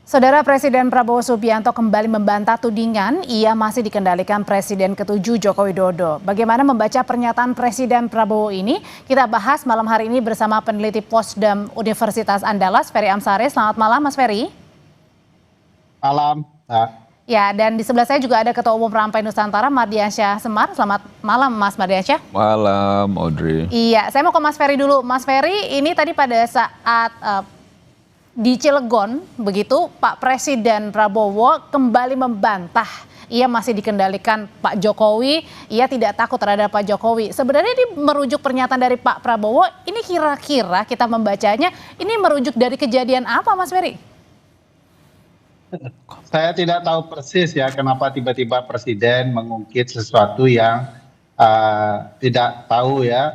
Saudara Presiden Prabowo Subianto kembali membantah tudingan ia masih dikendalikan Presiden ke-7 Joko Widodo. Bagaimana membaca pernyataan Presiden Prabowo ini? Kita bahas malam hari ini bersama peneliti Posdam Universitas Andalas, Ferry Amsari. Selamat malam, Mas Ferry. Malam. Ya, dan di sebelah saya juga ada Ketua Umum Rampai Nusantara, Mardiansyah Semar. Selamat malam, Mas Mardiansyah. Malam, Audrey. Iya, saya mau ke Mas Ferry dulu. Mas Ferry, ini tadi pada saat di Cilegon, begitu Pak Presiden Prabowo kembali membantah ia masih dikendalikan Pak Jokowi, ia tidak takut terhadap Pak Jokowi. Sebenarnya ini merujuk pernyataan dari Pak Prabowo, ini kira-kira kita membacanya, ini merujuk dari kejadian apa, Mas Ferry? Saya tidak tahu persis ya kenapa tiba-tiba Presiden mengungkit sesuatu yang tidak tahu ya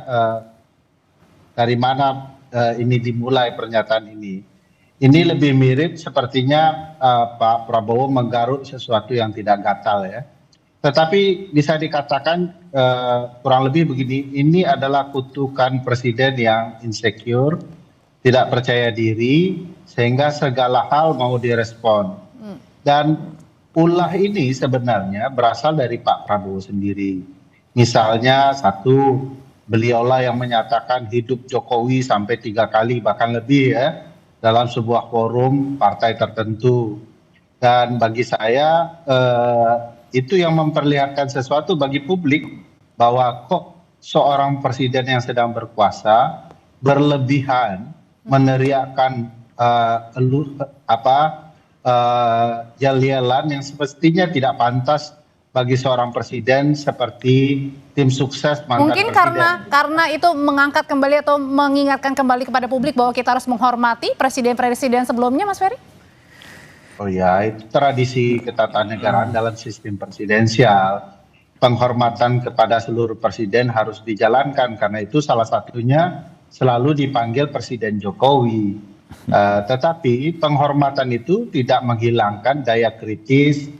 dari mana ini dimulai pernyataan ini. Ini lebih mirip sepertinya Pak Prabowo menggaruk sesuatu yang tidak gatal ya. Tetapi bisa dikatakan kurang lebih begini, ini adalah kutukan Presiden yang insecure, tidak percaya diri, sehingga segala hal mau direspon. Dan ulah ini sebenarnya berasal dari Pak Prabowo sendiri. Misalnya satu, beliaulah yang menyatakan hidup Jokowi sampai 3 kali bahkan lebih ya dalam sebuah forum partai tertentu. Dan bagi saya itu yang memperlihatkan sesuatu bagi publik bahwa kok seorang presiden yang sedang berkuasa berlebihan meneriakkan yel-yelan yang semestinya tidak pantas bagi seorang presiden seperti tim sukses mantan mungkin presiden. karena itu mengangkat kembali atau mengingatkan kembali kepada publik bahwa kita harus menghormati presiden-presiden sebelumnya, Mas Ferry? Oh ya, itu tradisi ketatanegaraan dalam sistem presidensial. Penghormatan kepada seluruh presiden harus dijalankan, karena itu salah satunya selalu dipanggil Presiden Jokowi. Tetapi penghormatan itu tidak menghilangkan daya kritis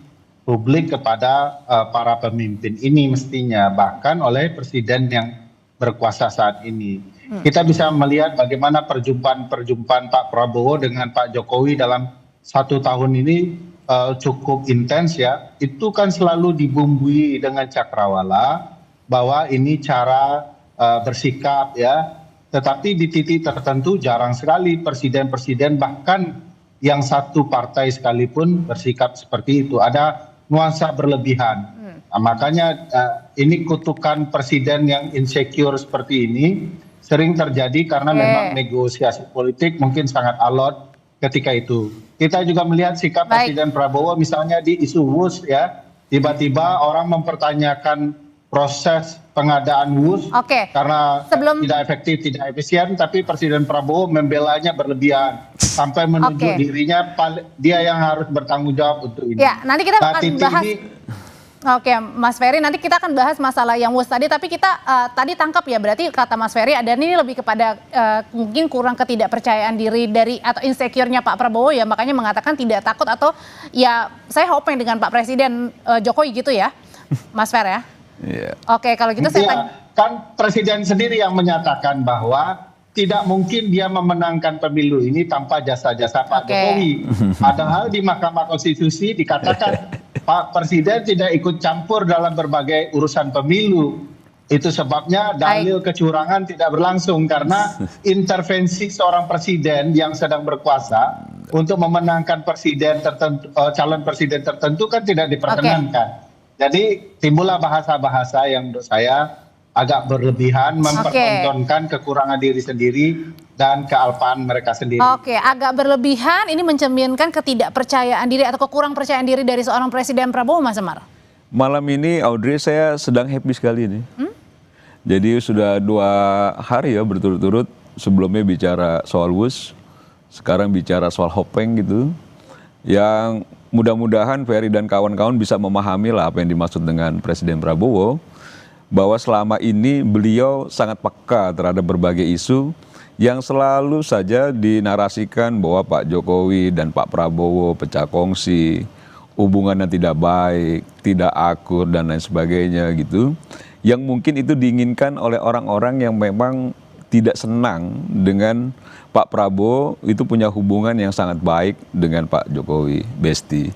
publik kepada para pemimpin ini mestinya, bahkan oleh presiden yang berkuasa saat ini. Kita bisa melihat bagaimana perjumpaan Pak Prabowo dengan Pak Jokowi dalam 1 tahun ini cukup intens ya. Itu kan selalu dibumbui dengan cakrawala bahwa ini cara bersikap ya. Tetapi di titik tertentu jarang sekali presiden-presiden bahkan yang satu partai sekalipun bersikap seperti itu. Ada nuansa berlebihan. Nah, makanya ini kutukan presiden yang insecure seperti ini sering terjadi karena memang negosiasi politik mungkin sangat alot ketika itu. Kita juga melihat sikap Presiden Prabowo misalnya di isu WUS ya, tiba-tiba orang mempertanyakan proses pengadaan WUS karena tidak efektif, tidak efisien, tapi Presiden Prabowo membelanya berlebihan sampai menunjuk dirinya dia yang harus bertanggung jawab untuk ini. Ya, nanti kita akan bahas. Oke, Mas Ferry, nanti kita akan bahas masalah yang WUS tadi, tapi kita tadi tangkap ya, berarti kata Mas Ferry ada ini lebih kepada mungkin kurang ketidakpercayaan diri dari atau insecure-nya Pak Prabowo ya, makanya mengatakan tidak takut atau ya saya hoping dengan Pak Presiden Jokowi gitu ya, Mas Ferry ya. Yeah. Oke, kalau gitu saya tanya. Kan Presiden sendiri yang menyatakan bahwa tidak mungkin dia memenangkan pemilu ini tanpa jasa-jasa Pak Jokowi. Padahal di Mahkamah Konstitusi dikatakan Pak Presiden tidak ikut campur dalam berbagai urusan pemilu. Itu sebabnya dalil kecurangan tidak berlangsung karena intervensi seorang presiden yang sedang berkuasa untuk memenangkan presiden tertentu, calon presiden tertentu kan tidak diperkenankan. Jadi timbullah bahasa-bahasa yang menurut saya agak berlebihan, mempertontonkan kekurangan diri sendiri dan kealpaan mereka sendiri. Oke, agak berlebihan ini mencerminkan ketidakpercayaan diri atau kekurang percayaan diri dari seorang Presiden Prabowo, Mas Semar. Malam ini Audrey saya sedang happy sekali nih. Jadi sudah 2 hari ya berturut-turut, sebelumnya bicara soal WUS, sekarang bicara soal Hopeng gitu. Yang mudah-mudahan Ferry dan kawan-kawan bisa memahami lah apa yang dimaksud dengan Presiden Prabowo, bahwa selama ini beliau sangat peka terhadap berbagai isu yang selalu saja dinarasikan bahwa Pak Jokowi dan Pak Prabowo pecah kongsi, hubungannya tidak baik, tidak akur dan lain sebagainya gitu. Yang mungkin itu diinginkan oleh orang-orang yang memang tidak senang dengan Pak Prabowo itu punya hubungan yang sangat baik dengan Pak Jokowi, Besti.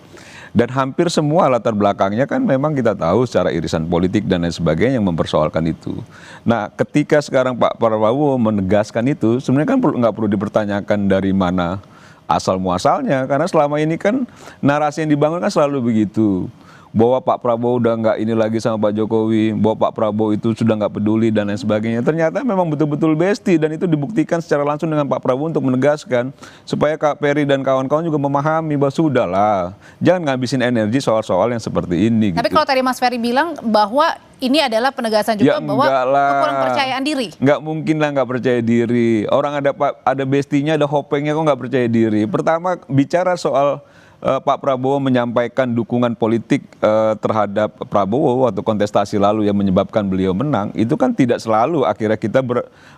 Dan hampir semua latar belakangnya kan memang kita tahu secara irisan politik dan lain sebagainya yang mempersoalkan itu. Nah, ketika sekarang Pak Prabowo menegaskan itu, sebenarnya kan nggak perlu dipertanyakan dari mana asal muasalnya, karena selama ini kan narasi yang dibangun kan selalu begitu. Bahwa Pak Prabowo udah nggak ini lagi sama Pak Jokowi, bahwa Pak Prabowo itu sudah nggak peduli dan lain sebagainya. Ternyata memang betul-betul besti dan itu dibuktikan secara langsung dengan Pak Prabowo untuk menegaskan supaya Kak Peri dan kawan-kawan juga memahami bahwa sudahlah, jangan ngabisin energi soal-soal yang seperti ini. Tapi gitu. kalau tadi Mas Ferry bilang bahwa ini adalah penegasan juga bahwa kurang percayaan diri. Nggak mungkin lah nggak percaya diri. Orang ada bestinya, ada hopengnya kok nggak percaya diri. Pertama bicara soal Pak Prabowo menyampaikan dukungan politik terhadap Prabowo waktu kontestasi lalu yang menyebabkan beliau menang, itu kan tidak selalu akhirnya kita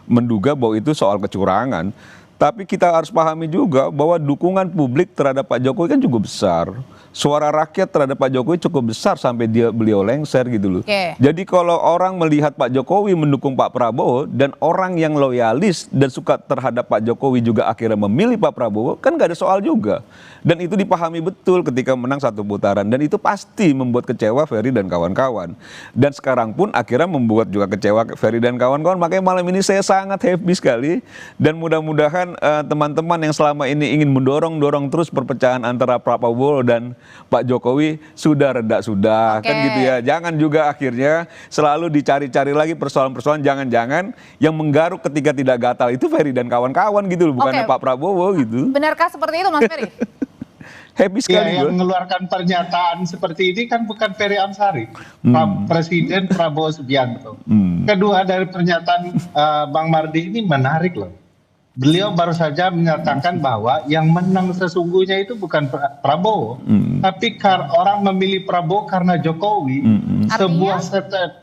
menduga bahwa itu soal kecurangan. Tapi kita harus pahami juga bahwa dukungan publik terhadap Pak Jokowi kan cukup besar. Suara rakyat terhadap Pak Jokowi cukup besar sampai beliau lengser gitu loh. Jadi kalau orang melihat Pak Jokowi mendukung Pak Prabowo dan orang yang loyalis dan suka terhadap Pak Jokowi juga akhirnya memilih Pak Prabowo, kan nggak ada soal juga. Dan itu dipahami betul ketika menang satu putaran dan itu pasti membuat kecewa Ferry dan kawan-kawan. Dan sekarang pun akhirnya membuat juga kecewa Ferry dan kawan-kawan. Makanya malam ini saya sangat happy sekali dan mudah-mudahan teman-teman yang selama ini ingin mendorong terus perpecahan antara Pak Prabowo dan Pak Jokowi sudah reda sudah kan gitu ya. Jangan juga akhirnya selalu dicari-cari lagi persoalan-persoalan, jangan-jangan yang menggaruk ketika tidak gatal itu Ferry dan kawan-kawan gitu loh, bukannya Pak Prabowo gitu. Benarkah seperti itu Mas Ferry? Happy sekali yang mengeluarkan pernyataan seperti ini kan bukan Ferry Amsari, Presiden Prabowo Subianto. Kedua, dari pernyataan Bang Mardi ini menarik loh. Beliau baru saja menyatakan bahwa yang menang sesungguhnya itu bukan Prabowo, tapi orang memilih Prabowo karena Jokowi. Sebuah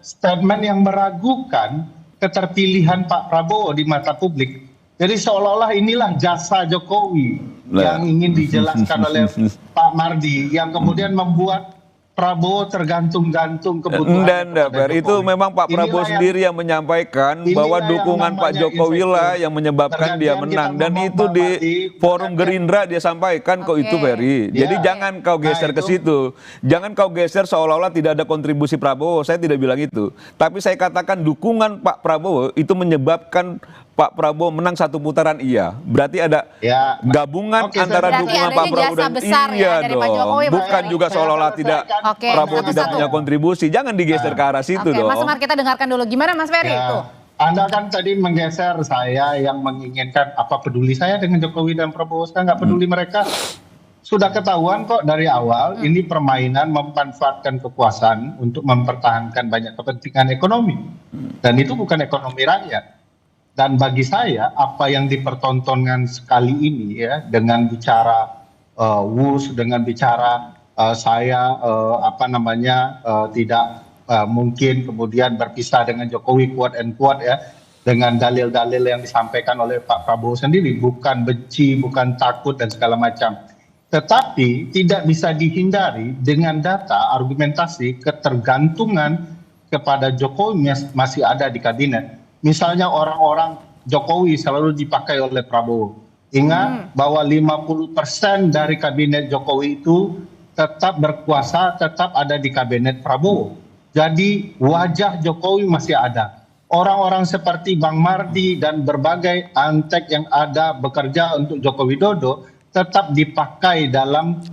statement yang meragukan keterpilihan Pak Prabowo di mata publik. Jadi seolah-olah inilah jasa Jokowi yang ingin dijelaskan oleh Pak Mardi, yang kemudian membuat Prabowo tergantung-gantung kebutuhan. Itu memang Pak Prabowo sendiri yang menyampaikan bahwa dukungan Pak Jokowi lah yang menyebabkan dia menang. Dan itu di forum Gerindra dia sampaikan kok itu Ferry. Jadi jangan kau geser ke situ. Jangan kau geser seolah-olah tidak ada kontribusi Prabowo. Saya tidak bilang itu. Tapi saya katakan dukungan Pak Prabowo itu menyebabkan Pak Prabowo menang satu putaran, iya. Berarti ada gabungan antara dukungan Pak Prabowo dan dari Pak Jokowi. Bukan juga seolah-olah tidak Prabowo tidak punya kontribusi. Jangan digeser ke arah situ dong. Mas Umar, kita dengarkan dulu gimana Mas Ferry itu. Anda kan tadi menggeser saya yang menginginkan apa peduli saya dengan Jokowi dan Prabowo. Saya nggak peduli mereka. Sudah ketahuan kok dari awal ini permainan memanfaatkan kekuasaan untuk mempertahankan banyak kepentingan ekonomi. Dan itu bukan ekonomi rakyat. Dan bagi saya apa yang dipertontonkan sekali ini ya dengan bicara WUS, dengan bicara saya tidak mungkin kemudian berpisah dengan Jokowi quote and quote ya, dengan dalil-dalil yang disampaikan oleh Pak Prabowo sendiri, bukan benci, bukan takut dan segala macam. Tetapi tidak bisa dihindari dengan data argumentasi ketergantungan kepada Jokowi masih ada di kabinet. Misalnya orang-orang Jokowi selalu dipakai oleh Prabowo. Ingat bahwa 50% dari kabinet Jokowi itu tetap berkuasa, tetap ada di kabinet Prabowo. Jadi wajah Jokowi masih ada. Orang-orang seperti Bang Mardi dan berbagai antek yang ada bekerja untuk Joko Widodo tetap dipakai dalam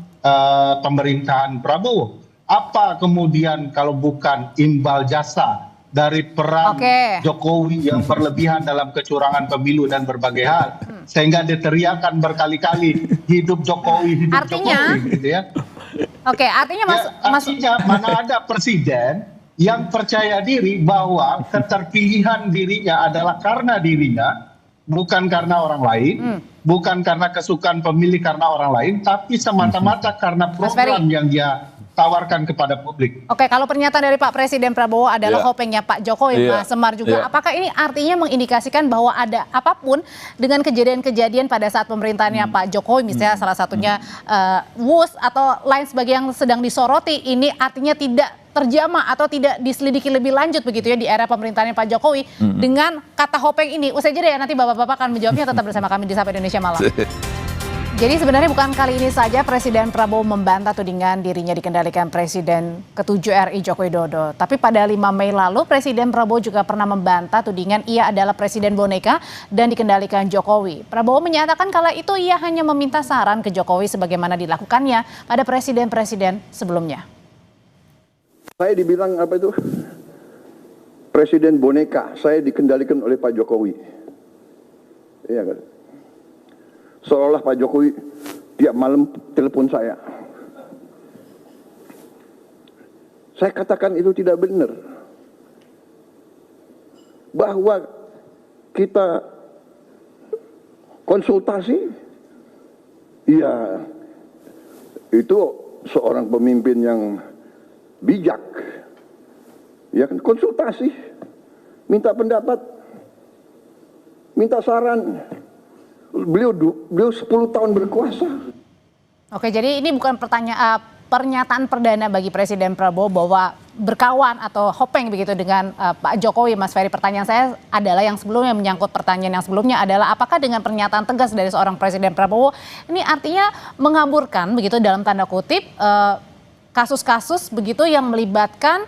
pemerintahan Prabowo. Apa kemudian kalau bukan imbal jasa dari peran Jokowi yang berlebihan dalam kecurangan pemilu dan berbagai hal, sehingga diteriakan berkali-kali hidup Jokowi, hidup Jokowi, gitu ya. Artinya mana ada presiden yang percaya diri bahwa keterpilihan dirinya adalah karena dirinya, bukan karena orang lain, bukan karena kesukaan pemilih karena orang lain, tapi semata-mata karena program yang dia tawarkan kepada publik. Kalau pernyataan dari Pak Presiden Prabowo adalah hopengnya Pak Jokowi, Mas Semar juga. Apakah ini artinya mengindikasikan bahwa ada apapun dengan kejadian-kejadian pada saat pemerintahannya Pak Jokowi, misalnya salah satunya WUS atau lain sebagainya yang sedang disoroti, ini artinya tidak terjamah atau tidak diselidiki lebih lanjut begitu ya di era pemerintahan Pak Jokowi dengan kata Hopeng ini. Usai jeda ya, nanti Bapak-bapak akan menjawabnya, tetap bersama kami di Sapa Indonesia Malam. Jadi sebenarnya bukan kali ini saja Presiden Prabowo membantah tudingan dirinya dikendalikan Presiden ke-7 RI Joko Widodo. Tapi pada 5 Mei lalu Presiden Prabowo juga pernah membantah tudingan ia adalah Presiden boneka dan dikendalikan Jokowi. Prabowo menyatakan kala itu ia hanya meminta saran ke Jokowi sebagaimana dilakukannya pada presiden-presiden sebelumnya. Saya dibilang apa itu? Presiden boneka, saya dikendalikan oleh Pak Jokowi. Iya kan? Seolah Pak Jokowi tiap malam telepon saya. Saya katakan itu tidak benar. Bahwa kita konsultasi, ya itu seorang pemimpin yang bijak. Ya kan, konsultasi, minta pendapat, minta saran. Beliau 10 tahun berkuasa. Oke, jadi ini bukan pernyataan perdana bagi Presiden Prabowo bahwa berkawan atau hopeng begitu dengan Pak Jokowi, Mas Ferry. Pertanyaan saya adalah yang sebelumnya, menyangkut pertanyaan yang sebelumnya adalah apakah dengan pernyataan tegas dari seorang Presiden Prabowo ini artinya mengaburkan begitu dalam tanda kutip kasus-kasus begitu yang melibatkan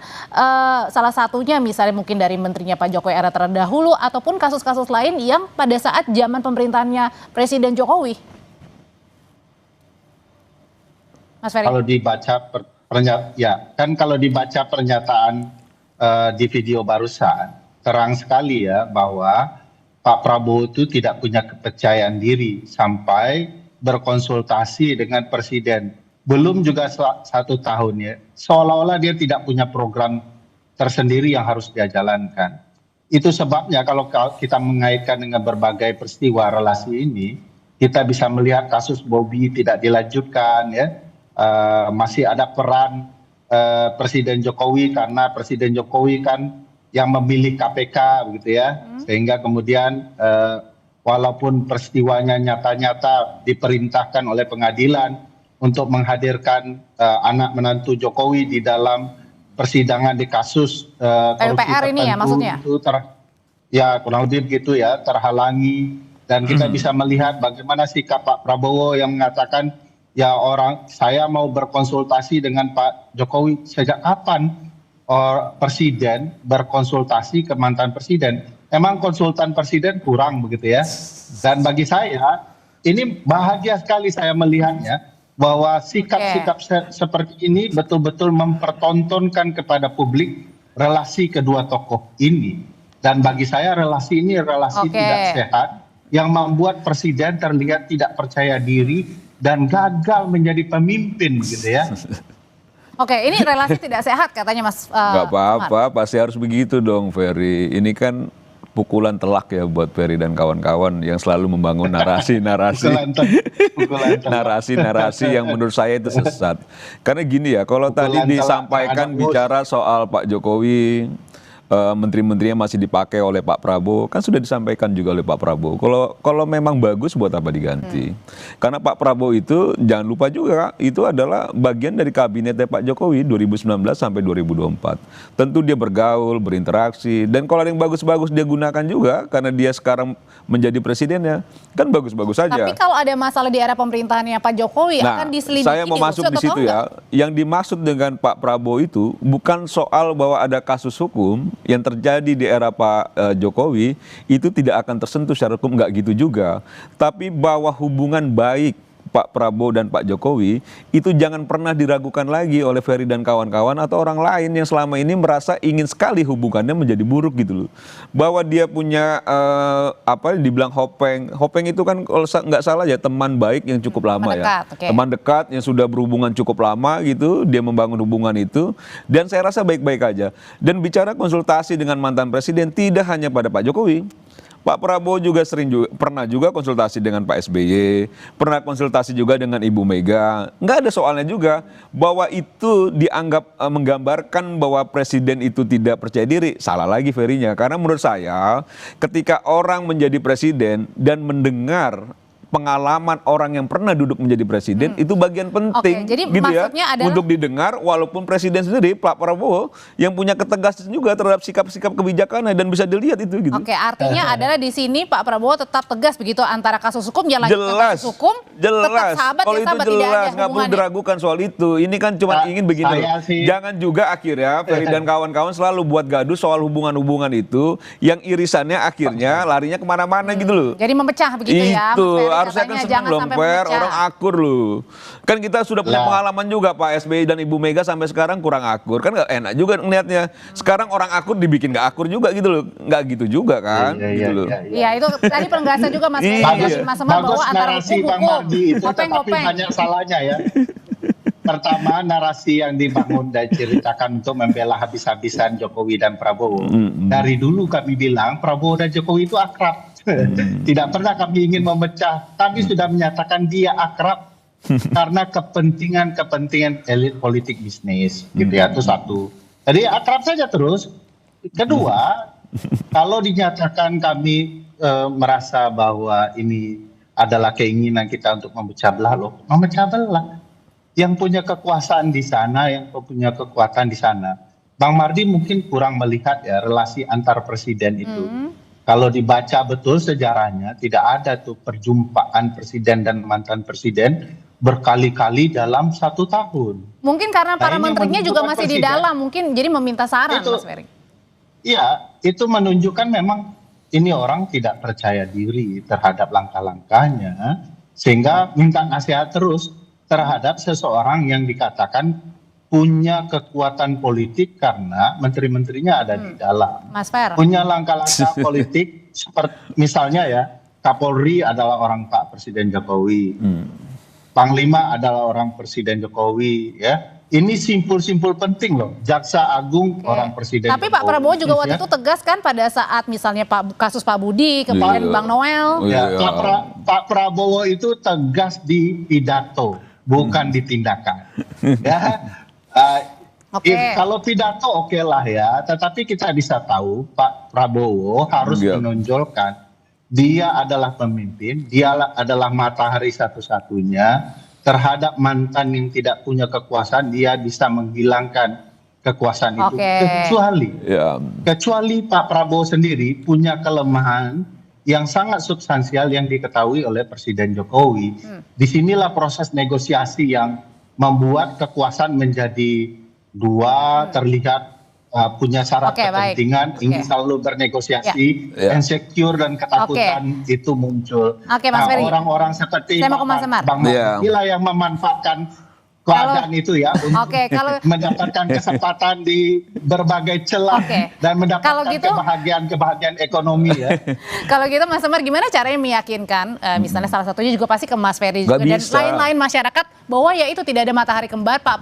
salah satunya misalnya mungkin dari menterinya Pak Jokowi era terdahulu ataupun kasus-kasus lain yang pada saat zaman pemerintahannya Presiden Jokowi. Mas Ferry. Kalau dibaca kalau dibaca pernyataan di video barusan, terang sekali ya bahwa Pak Prabowo itu tidak punya kepercayaan diri sampai berkonsultasi dengan Presiden. Belum juga 1 tahun ya, seolah-olah dia tidak punya program tersendiri yang harus dia jalankan. Itu sebabnya kalau kita mengaitkan dengan berbagai peristiwa relasi ini, kita bisa melihat kasus Bobi tidak dilanjutkan ya, masih ada peran Presiden Jokowi karena Presiden Jokowi kan yang memilih KPK begitu ya, sehingga kemudian walaupun peristiwanya nyata-nyata diperintahkan oleh pengadilan untuk menghadirkan anak menantu Jokowi di dalam persidangan di kasus korupsi PUPR ini ya maksudnya? Itu ya kurang lebih begitu ya, terhalangi. Dan kita bisa melihat bagaimana sikap Pak Prabowo yang mengatakan ya saya mau berkonsultasi dengan Pak Jokowi. Sejak kapan presiden berkonsultasi ke mantan presiden? Emang konsultan presiden kurang begitu ya? Dan bagi saya ini bahagia sekali saya melihatnya bahwa sikap-sikap seperti ini betul-betul mempertontonkan kepada publik relasi kedua tokoh ini. Dan bagi saya relasi ini tidak sehat yang membuat presiden terlihat tidak percaya diri dan gagal menjadi pemimpin gitu ya. Oke, ini relasi tidak sehat katanya Mas. Gak apa-apa, pasti harus begitu dong Ferry. Ini kan pukulan telak ya buat Ferry dan kawan-kawan yang selalu membangun narasi-narasi yang menurut saya itu sesat. Karena gini ya, kalau tadi disampaikan bicara soal Pak Jokowi, menteri-menterinya masih dipakai oleh Pak Prabowo, kan sudah disampaikan juga oleh Pak Prabowo. Kalau memang bagus buat apa diganti? Karena Pak Prabowo itu jangan lupa juga itu adalah bagian dari kabinetnya Pak Jokowi 2019 sampai 2024. Tentu dia bergaul, berinteraksi, dan kalau ada yang bagus-bagus dia gunakan juga karena dia sekarang menjadi presidennya, kan bagus-bagus saja. Tapi kalau ada masalah di era pemerintahannya Pak Jokowi akan diselidiki. Saya mau masuk di situ ya. Yang dimaksud dengan Pak Prabowo itu bukan soal bahwa ada kasus hukum yang terjadi di era Pak Jokowi itu tidak akan tersentuh secara hukum, nggak gitu juga. Tapi bahwa hubungan baik Pak Prabowo dan Pak Jokowi itu jangan pernah diragukan lagi oleh Ferry dan kawan-kawan atau orang lain yang selama ini merasa ingin sekali hubungannya menjadi buruk gitu loh. Bahwa dia punya dibilang hopeng. Hopeng itu kan kalau nggak salah ya teman baik yang cukup lama Teman dekat yang sudah berhubungan cukup lama gitu, dia membangun hubungan itu dan saya rasa baik-baik aja. Dan bicara konsultasi dengan mantan presiden tidak hanya pada Pak Jokowi. Pak Prabowo juga pernah juga konsultasi dengan Pak SBY, pernah konsultasi juga dengan Ibu Mega. Nggak ada soalnya juga bahwa itu dianggap menggambarkan bahwa presiden itu tidak percaya diri. Salah lagi Ferry-nya. Karena menurut saya ketika orang menjadi presiden dan mendengar pengalaman orang yang pernah duduk menjadi presiden itu bagian penting, Oke, jadi gitu ya, maksudnya adalah- untuk didengar. Walaupun presiden sendiri Pak Prabowo yang punya ketegasan juga terhadap sikap-sikap kebijakannya dan bisa dilihat itu, gitu. Oke, artinya adalah di sini Pak Prabowo tetap tegas begitu antara kasus hukum ya lanjut ke Jelas, kasus hukum, jelas. tetap sahabat Kalau ya itu sahabat, tidak jelas, ada nggak perlu hubungannya. diragukan soal itu. Ini kan cuma ingin begini loh. saya sih- Jangan juga akhirnya Ferry dan kawan-kawan selalu buat gaduh soal hubungan-hubungan itu, yang irisannya akhirnya larinya kemana-mana gitu loh. Jadi memecah begitu ya, Mas Itu Ferry, harusnya kan katanya seneng jangan dong, sampai Fer, memecah. orang akur loh. Kan kita sudah punya Lah. pengalaman juga Pak SBY dan Ibu Mega sampai sekarang kurang akur. Kan nggak enak juga ngelihatnya. Sekarang orang akur dibikin nggak akur juga gitu loh. Nggak gitu juga kan, gitu loh. Iya, itu tadi penegasan juga Mas Ferry, Iya. Mas Semar, Bagus bahwa antara narasi Bang hukum, Mardi itu, tetapi kopeng-kopeng. banyak salahnya ya. Pertama, narasi yang dibangun dan ceritakan untuk membela habis-habisan Jokowi dan Prabowo. Dari dulu kami bilang Prabowo dan Jokowi itu akrab. Tidak pernah kami ingin memecah. Kami sudah menyatakan dia akrab karena kepentingan elit politik bisnis. Gitu ya, itu satu. Jadi akrab saja terus. Kedua, kalau dinyatakan kami merasa bahwa ini adalah keinginan kita untuk memecah belah, loh, memecah belah. Yang punya kekuasaan di sana, yang punya kekuatan di sana. Bang Mardi mungkin kurang melihat ya relasi antar presiden itu. Kalau dibaca betul sejarahnya, tidak ada tuh perjumpaan presiden dan mantan presiden berkali-kali dalam 1 tahun. Mungkin karena para Nah, ini menterinya juga menunjukkan masih di presiden. dalam, mungkin jadi meminta saran, Itu. Mas Ferry. Iya, itu menunjukkan memang ini orang tidak percaya diri terhadap langkah-langkahnya, sehingga minta nasihat terus terhadap seseorang yang dikatakan punya kekuatan politik karena menteri-menterinya ada di dalam. Mas Fer. Punya langkah-langkah politik seperti misalnya ya, Kapolri adalah orang Pak Presiden Jokowi. Panglima adalah orang Presiden Jokowi ya. Ini simpul-simpul penting loh. Jaksa Agung orang Presiden Tapi Pak Jokowi, Prabowo juga waktu ya. itu tegas kan pada saat misalnya kasus Pak Budi, kemudian Iya. Bang Noel. Oh, Ya, iya. Pak Prabowo itu tegas di pidato, bukan di tindakan. Ya, Oke. kalau pidato oke lah ya, tetapi kita bisa tahu Pak Prabowo harus Iya. menonjolkan dia adalah pemimpin, dia adalah matahari satu-satunya terhadap mantan yang tidak punya kekuasaan, dia bisa menghilangkan kekuasaan itu. Oke. Ya. Kecuali Pak Prabowo sendiri punya kelemahan yang sangat substansial yang diketahui oleh Presiden Jokowi. Disinilah proses negosiasi yang membuat kekuasaan menjadi dua, terlihat punya syarat Oke, baik. kepentingan, ingin Oke. selalu bernegosiasi, Ya. insecure dan ketakutan itu muncul. Oke, Mas Ferry. Orang-orang seperti Saya mau ke Mas Semar. Bang Ya. Mardi lah yang memanfaatkan keadaan itu ya untuk Oke, kalau- mendapatkan kesempatan di berbagai celah Oke. dan Kalau mendapatkan gitu- kebahagiaan ekonomi ya. Kalau gitu Mas Semar gimana caranya meyakinkan misalnya salah satunya juga pasti ke Mas Ferry Nggak juga dan bisa. lain-lain masyarakat bahwa ya itu tidak ada matahari kembar, Pak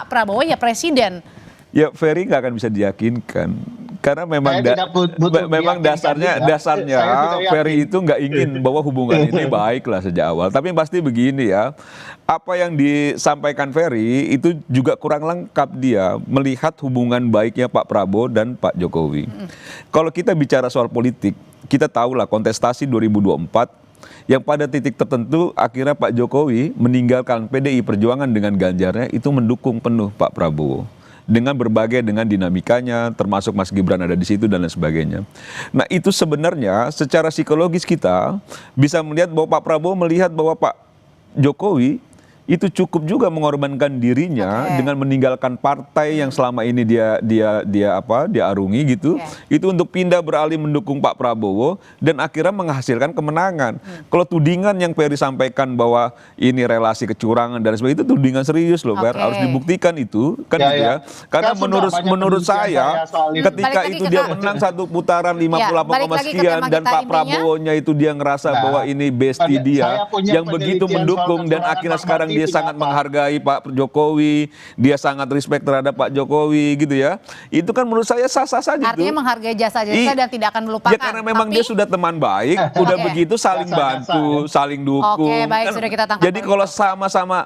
Prabowo ya presiden. Ya Ferry nggak akan bisa diyakinkan karena memang Saya tidak butuh memang diyakinkan dasarnya juga. Saya sudah yakin. Ferry itu nggak ingin bahwa hubungan ini baik lah sejak awal. Tapi pasti begini ya, apa yang disampaikan Ferry itu juga kurang lengkap dia melihat hubungan baiknya Pak Prabowo dan Pak Jokowi. Kalau kita bicara soal politik, kita tahu lah kontestasi 2024 yang pada titik tertentu akhirnya Pak Jokowi meninggalkan PDI Perjuangan dengan Ganjarnya itu mendukung penuh Pak Prabowo. Dengan berbagai dengan dinamikanya, termasuk Mas Gibran ada di situ dan lain sebagainya. Nah itu sebenarnya secara psikologis kita bisa melihat bahwa Pak Prabowo melihat bahwa Pak Jokowi itu cukup juga mengorbankan dirinya dengan meninggalkan partai yang selama ini dia arungi gitu, itu untuk pindah beralih mendukung Pak Prabowo dan akhirnya menghasilkan kemenangan. Kalau tudingan yang Ferry sampaikan bahwa ini relasi kecurangan dan sebagainya itu tudingan serius loh, Fer. Harus dibuktikan itu kan Ya, gitu ya. ya. Karena Kan sudah banyak menurut penelitian saya saya soal itu. ketika Balik lagi itu ke dia tema. menang satu putaran 58, balik lagi ke sekian tema dan kita Pak intinya. Prabowo-nya itu dia ngerasa Nah, bahwa ini bestie saya dia punya yang begitu penelitian mendukung soal dan kecurangan akhirnya Bang sekarang Mardi dia tidak sangat apa. menghargai Pak Jokowi, dia sangat respect terhadap Pak Jokowi gitu ya. Itu kan menurut saya sah-sah saja Artinya tuh. menghargai jasa-jasa dan tidak akan melupakan. Ya karena memang Tapi- dia sudah teman baik, udah Oke. begitu saling Jasa-jasa, bantu, saling dukung. Oke, baik, Kan, sudah kita tangkap jadi poin kalau itu. sama-sama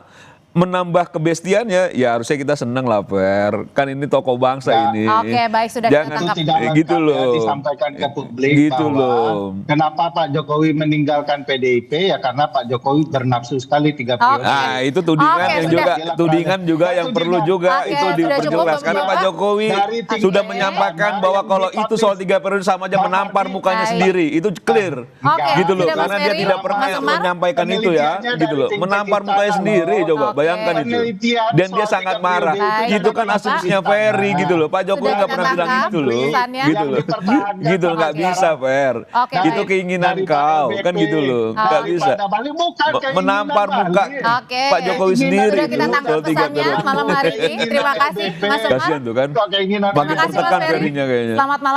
menambah kebestiannya, ya harusnya kita seneng lah, Per. Kan ini tokoh bangsa Ya. ini. Oke, baik, sudah Jangan kita Itu tangkap. tidak lengkap gitu loh. disampaikan ke publik Gitu bahwa loh. kenapa Pak Jokowi meninggalkan PDIP ya karena Pak Jokowi bernafsu sekali 3 periode. Nah, itu tudingan Oke, yang sudah. juga yang perlu juga Oke, itu sudah cukup, diperjelas karena Bapak. Pak Jokowi Dari tiga sudah era menyampaikan yang bahwa kalau itu dipublish. soal 3 periode sama aja Bang menampar Mardi, mukanya baik. sendiri. Itu clear. Oke, Gitu loh, sudah, Mas karena dia Ferry. tidak pernah Mas Umar? menyampaikan itu ya, Penelitiannya gitu loh. dari Menampar Think mukanya Tank sendiri, Istana, coba Oke. bayangkan itu. Penelitian Dan dia soal sangat 3 marah. periode Itu kan dari asumsinya Istana. Ferry gitu loh. Pak Jokowi Sudah nggak pernah kita bilang tangkap gitu loh. tulisannya. Gitu loh. Yang dipertahankan Gitu loh, nggak sampai bisa, sekarang. Fer. Oke, Itu baik. keinginan Dari kau, Pak kan LBP, gitu loh. Nggak daripada bisa. Bali, bukan keinginan Menampar muka Bali. Oke. Pak Jokowi sendiri. Sudah kita itu tangkap soal 3 pesannya periode. malam hari ini. Terima kasih, Mas Umar. Kasian tuh kan. Kok keinginan Makin Terima kasih, Mas tertekan Ferry. Ferry-nya kayaknya. Selamat malam.